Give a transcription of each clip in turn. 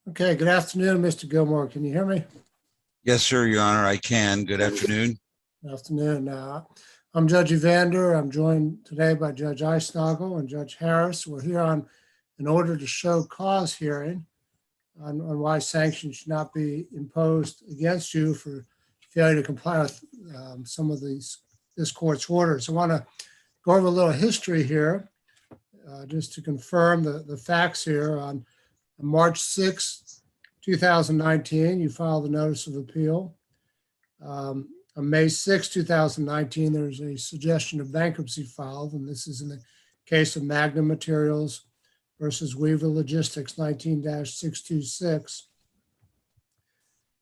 Okay, good afternoon, Mr. Gilmore. Can you hear me? Yes, sir, Your Honor, I can. Good afternoon. Good afternoon. I'm Judge Evander. I'm joined today by Judge Eisnagel and Judge Harris. We're here on an order to show cause hearing on why sanctions should not be imposed against you for failure to comply with some of this court's orders. I want to go over a little history here just to confirm the facts here. On March 6th, 2019, you filed a notice of appeal. On May 6, 2019, there's a suggestion of bankruptcy filed, and this is in the case of Magnum Materials versus Weaver Logistics 19-626.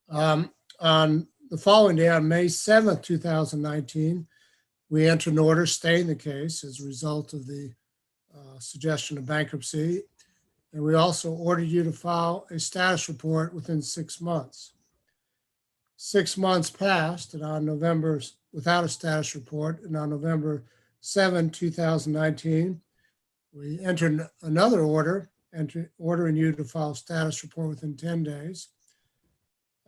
On the following day, on May 7th, 2019, we entered an order staying the case as a result of the suggestion of bankruptcy. And we also ordered you to file a status report within 6 months. 6 months passed, and on November, without a status report, and on November 7, 2019, we entered another order, ordering you to file a status report within 10 days.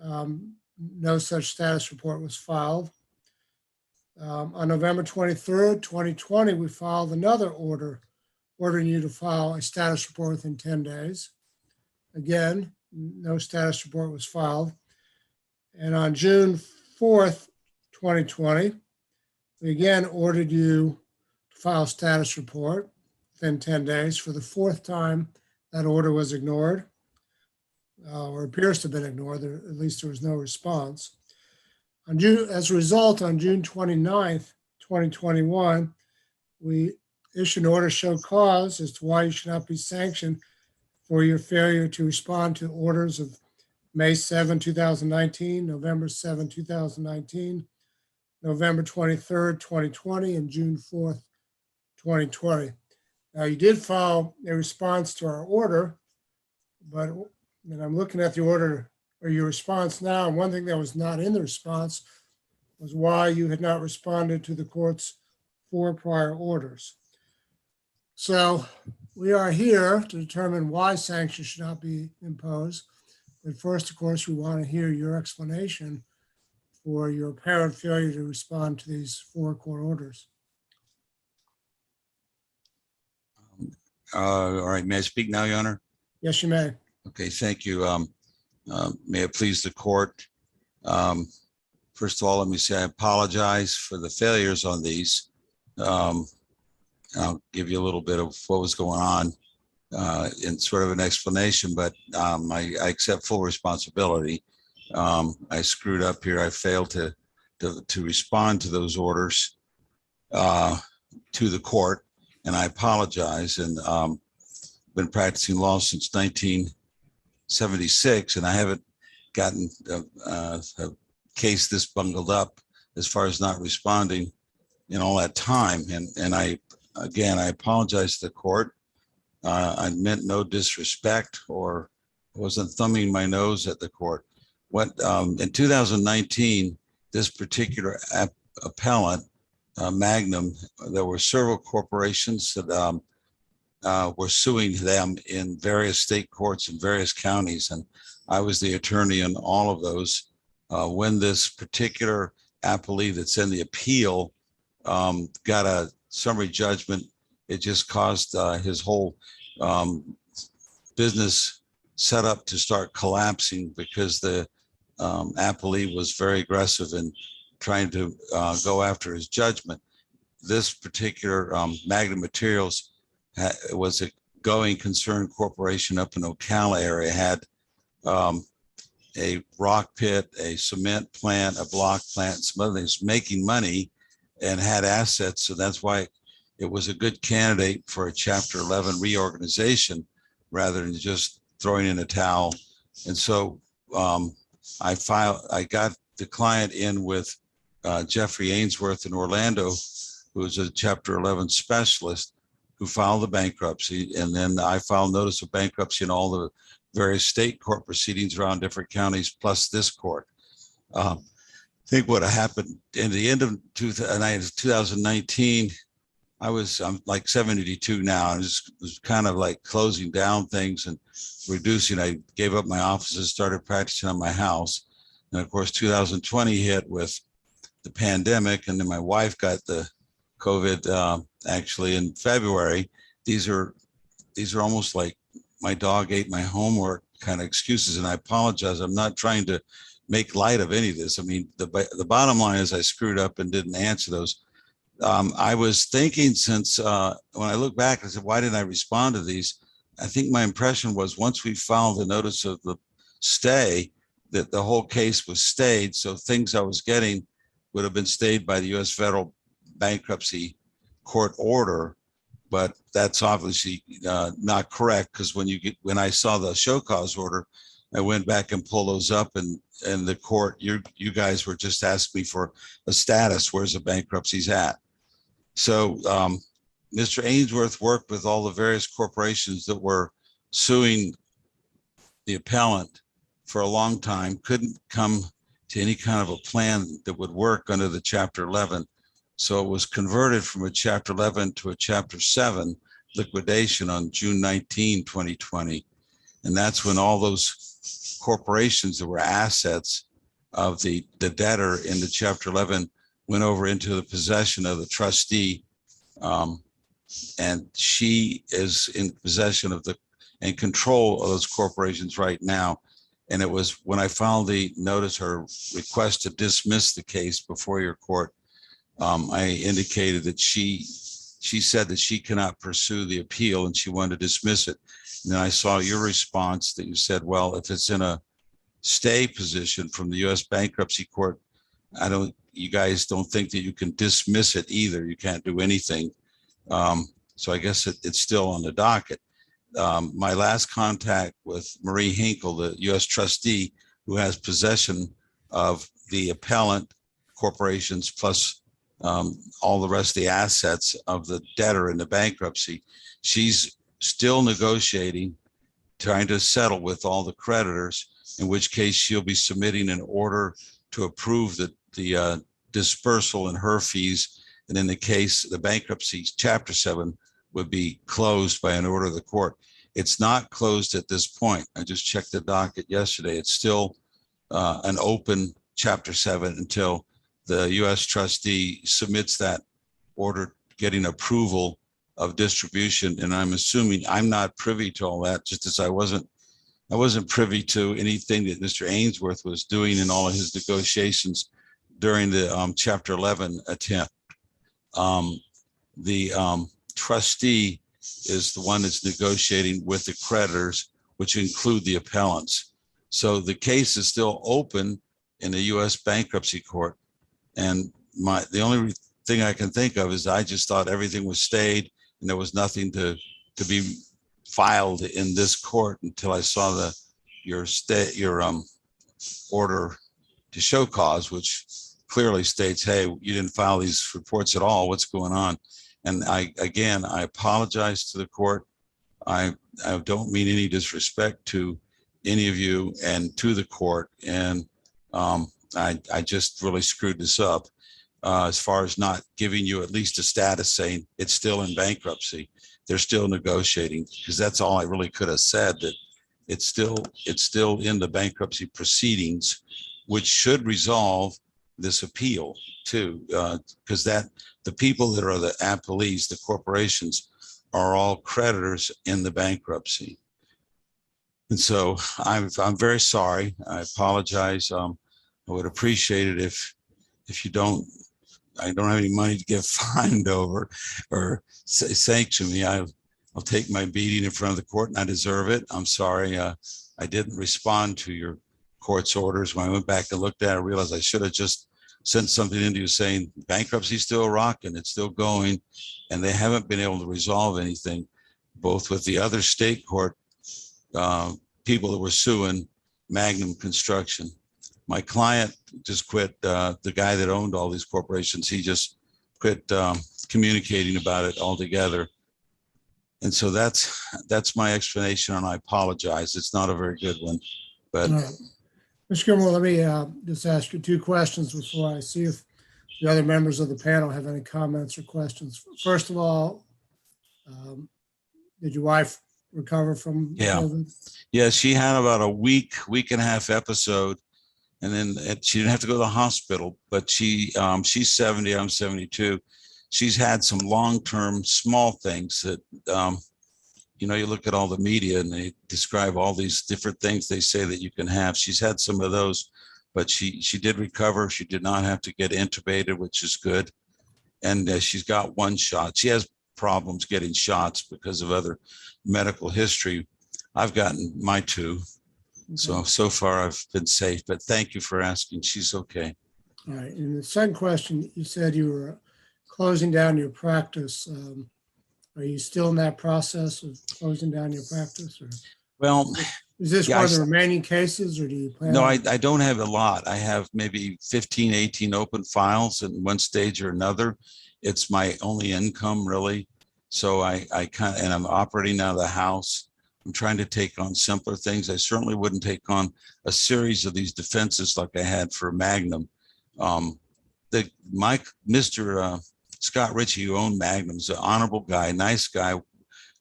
No such status report was filed. On November 23rd, 2020, we filed another order ordering you to file a status report within 10 days. Again, no status report was filed. And on June 4th, 2020, we again ordered you to file a status report within 10 days. For the fourth time, that order was ignored, or appears to have been ignored. At least there was no response. As a result, on June 29th, 2021, we issued an order to show cause as to why you should not be sanctioned for your failure to respond to orders of May 7, 2019, November 7, 2019, November 23rd, 2020, and June 4th, 2020. Now, you did file a response to our order, but I'm looking at the order or your response now, and one thing that was not in the response was why you had not responded to the court's 4 prior orders. So we are here to determine why sanctions should not be imposed. But first, of course, we want to hear your explanation for your apparent failure to respond to these 4 court orders. All right, may I speak now, Your Honor? Yes, you may. Okay, thank you. May it please the court. First of all, let me say I apologize for the failures on these. I'll give you a little bit of what was going on in sort of an explanation, but I accept full responsibility. I screwed up here. I failed to respond to those orders to the court, and I apologize. And been practicing law since 1976, and I haven't gotten a case this bungled up as far as not responding in all that time. And I apologize to the court. I meant no disrespect or wasn't thumbing my nose at the court. In 2019, this particular appellant, Magnum, there were several corporations that were suing them in various state courts in various counties, and I was the attorney in all of those. When this particular appellee that's in the appeal got a summary judgment, it just caused his whole business setup to start collapsing because the appellee was very aggressive in trying to go after his judgment. This particular Magnum Materials was a going concern corporation up in Ocala area, had a rock pit, a cement plant, a block plant, some other things, making money and had assets. So that's why it was a good candidate for a Chapter 11 reorganization rather than just throwing in a towel. And so I got the client in with Jeffrey Ainsworth in Orlando, who is a Chapter 11 specialist, who filed the bankruptcy. And then I filed notice of bankruptcy in all the various state court proceedings around different counties, plus this court. I think what happened in the end of 2019, I'm like 72 now. I was kind of like closing down things and reducing. I gave up my offices, started practicing on my house. And of course, 2020 hit with the pandemic. And then my wife got the COVID actually in February. These are almost like my dog ate my homework kind of excuses. And I apologize. I'm not trying to make light of any of this. I mean, the bottom line is I screwed up and didn't answer those. I was thinking since when I look back, I said, why didn't I respond to these? I think my impression was once we filed the notice of the stay, that the whole case was stayed. So things I was getting would have been stayed by the U.S. federal bankruptcy court order. But that's obviously not correct, because when I saw the show cause order, I went back and pulled those up, and the court, you guys were just asking me for a status. Where's the bankruptcies at? So Mr. Ainsworth worked with all the various corporations that were suing the appellant for a long time, couldn't come to any kind of a plan that would work under the Chapter 11. So it was converted from a Chapter 11 to a Chapter 7 liquidation on June 19, 2020. And that's when all those corporations that were assets of the debtor in the Chapter 11 went over into the possession of the trustee. And she is in possession of and control of those corporations right now. And it was when I filed the notice or request to dismiss the case before your court, I indicated that she said that she cannot pursue the appeal and she wanted to dismiss it. And then I saw your response that you said, well, if it's in a stay position from the U.S. bankruptcy court, you guys don't think that you can dismiss it either. You can't do anything. So I guess it's still on the docket. My last contact with Marie Hinkle, the U.S. trustee who has possession of the appellant corporations plus all the rest of the assets of the debtor in the bankruptcy, she's still negotiating, trying to settle with all the creditors, in which case she'll be submitting an order to approve the dispersal and her fees. And in the case, the bankruptcy Chapter 7 would be closed by an order of the court. It's not closed at this point. I just checked the docket yesterday. It's still an open Chapter 7 until the U.S. trustee submits that order getting approval of distribution. And I'm assuming I'm not privy to all that, just as I wasn't privy to anything that Mr. Ainsworth was doing in all of his negotiations during the Chapter 11 attempt. The trustee is the one that's negotiating with the creditors, which include the appellants. So the case is still open in the U.S. bankruptcy court. And the only thing I can think of is I just thought everything was stayed and there was nothing to be filed in this court until I saw your order to show cause, which clearly states, hey, you didn't file these reports at all. What's going on? And I apologize to the court. I don't mean any disrespect to any of you and to the court. And I just really screwed this up as far as not giving you at least a status saying it's still in bankruptcy. They're still negotiating, because that's all I really could have said, that it's still in the bankruptcy proceedings, which should resolve this appeal too, because the people that are the appellees, the corporations, are all creditors in the bankruptcy. And so I'm very sorry. I apologize. I would appreciate it if you I don't have any money to get fined over or sanction me. I'll take my beating in front of the court, and I deserve it. I'm sorry. I didn't respond to your court's orders. When I went back and looked at it, I realized I should have just sent something into you saying bankruptcy's still rocking, it's still going, and they haven't been able to resolve anything, both with the other state court people that were suing Magnum Construction. My client just quit, the guy that owned all these corporations, he just quit communicating about it altogether. And so that's my explanation, and I apologize. It's not a very good one, but Mr. Gilmore, let me just ask you two questions before I see if the other members of the panel have any comments or questions. First of all, did your wife recover from Yeah. COVID? Yeah, she had about a week and a half episode, and then she didn't have to go to the hospital. But she's 70, I'm 72. She's had some long-term small things that, you look at all the media and they describe all these different things they say that you can have. She's had some of those, but she did recover. She did not have to get intubated, which is good. And she's got one shot. She has problems getting shots because of other medical history. I've gotten my two. Okay. So far I've been safe, but thank you for asking. She's okay. All right. And the second question, you said you were closing down your practice. Are you still in that process of closing down your practice? Or Well, is this yeah, one of the remaining cases, or do you plan? no, I don't have a lot. I have maybe 15, 18 open files in one stage or another. It's my only income really. So I and I'm operating out of the house. I'm trying to take on simpler things. I certainly wouldn't take on a series of these defenses like I had for Magnum. Mr. Scott Ritchie, who owned Magnum, is an honorable guy, nice guy,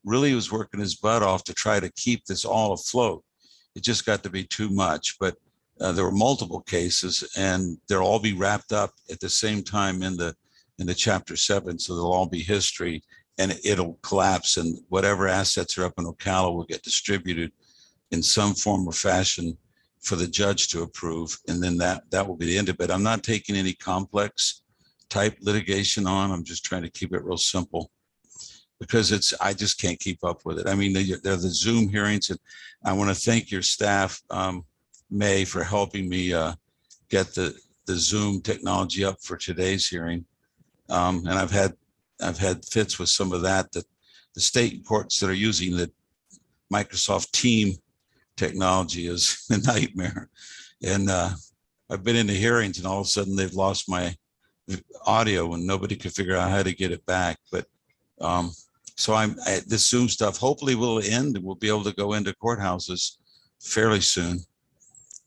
really was working his butt off to try to keep this all afloat. It just got to be too much, but there were multiple cases and they'll all be wrapped up at the same time in the chapter 7. So they'll all be history and it'll collapse, and whatever assets are up in Ocala will get distributed in some form or fashion for the judge to approve. And then that will be the end of it. I'm not taking any complex type litigation on. I'm just trying to keep it real simple because I just can't keep up with it. I mean, they're the Zoom hearings, and I want to thank your staff, May, for helping me get the Zoom technology up for today's hearing. And I've had fits with some of that the state courts that are using the Microsoft Team technology is a nightmare. And I've been in the hearings and all of a sudden they've lost my audio and nobody could figure out how to get it back. But so this Zoom stuff hopefully will end and we'll be able to go into courthouses fairly soon.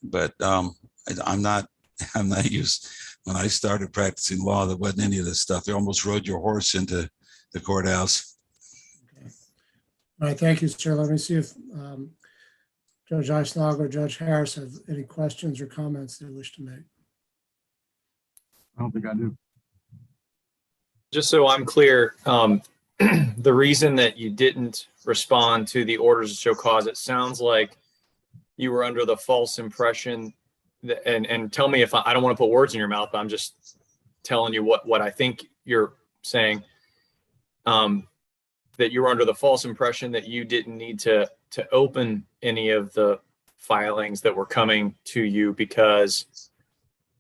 But I'm not used. When I started practicing law, there wasn't any of this stuff. You almost rode your horse into the courthouse. Okay. All right, thank you, sir. Let me see if Judge Eisnagel or Judge Harris have any questions or comments they wish to make. I don't think I do. Just so I'm clear, the reason that you didn't respond to the orders to show cause, it sounds like you were under the false impression that, and tell me if I don't want to put words in your mouth, but I'm just telling you what I think you're saying, that you were under the false impression that you didn't need to open any of the filings that were coming to you because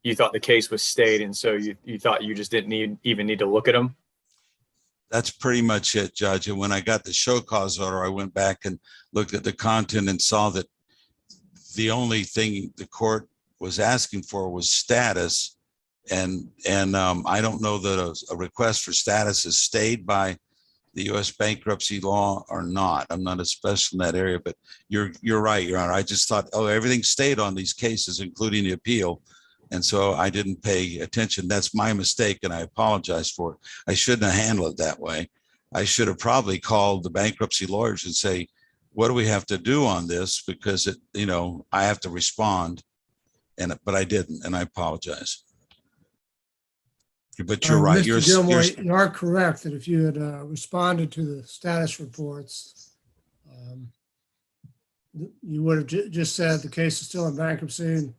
you thought the case was stayed, and so you thought you just didn't even need to look at them? That's pretty much it, Judge. And when I got the show cause order, I went back and looked at the content and saw that the only thing the court was asking for was status. And I don't know that a request for status is stayed by the U.S. bankruptcy law or not. I'm not a specialist in that area, but you're right, Your Honor. I just thought, everything stayed on these cases, including the appeal. And so I didn't pay attention. That's my mistake, and I apologize for it. I shouldn't have handled it that way. I should have probably called the bankruptcy lawyers and say, what do we have to do on this? Because I have to respond. But I didn't, and I apologize. But you're right. Mr. Gilmore, you are correct that if you had responded to the status reports, you would have just said the case is still in bankruptcy and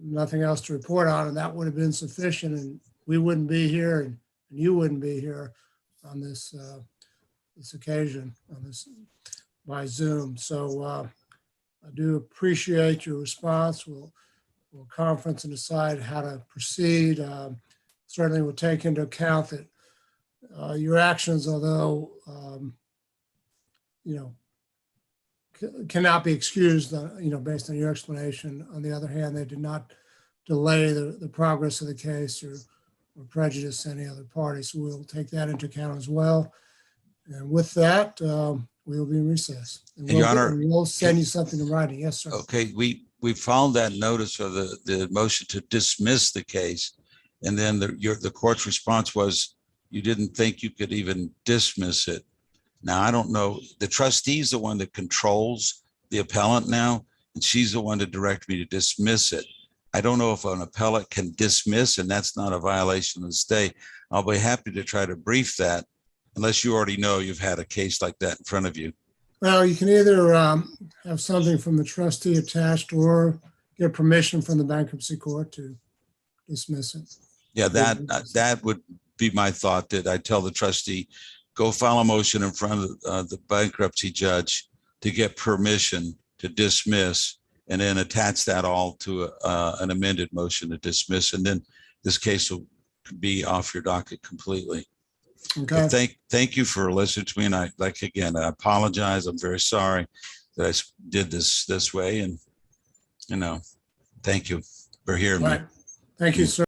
nothing else to report on, and that would have been sufficient, and we wouldn't be here, and you wouldn't be here on this occasion, on this by Zoom. So I do appreciate your response. We'll conference and decide how to proceed. Certainly we'll take into account that your actions, although, cannot be excused, based on your explanation. On the other hand, they did not delay the progress of the case or prejudice any other party. So we'll take that into account as well. And with that, we will be in recess. And Your Honor, we'll send you something in writing. Yes, sir. Okay, we filed that notice of the motion to dismiss the case. And then the court's response was, you didn't think you could even dismiss it. Now, I don't know, the trustee's the one that controls the appellant now, and she's the one to direct me to dismiss it. I don't know if an appellate can dismiss, and that's not a violation of the stay. I'll be happy to try to brief that, unless you already know you've had a case like that in front of you. Well, you can either have something from the trustee attached or get permission from the bankruptcy court to dismiss it. Yeah, that would be my thought, that I tell the trustee, go file a motion in front of the bankruptcy judge to get permission to dismiss, and then attach that all to an amended motion to dismiss. And then this case will be off your docket completely. Okay. But thank you for listening to me. And I apologize. I'm very sorry that I did this way. And, thank you for hearing All me. right. Thank you, sir.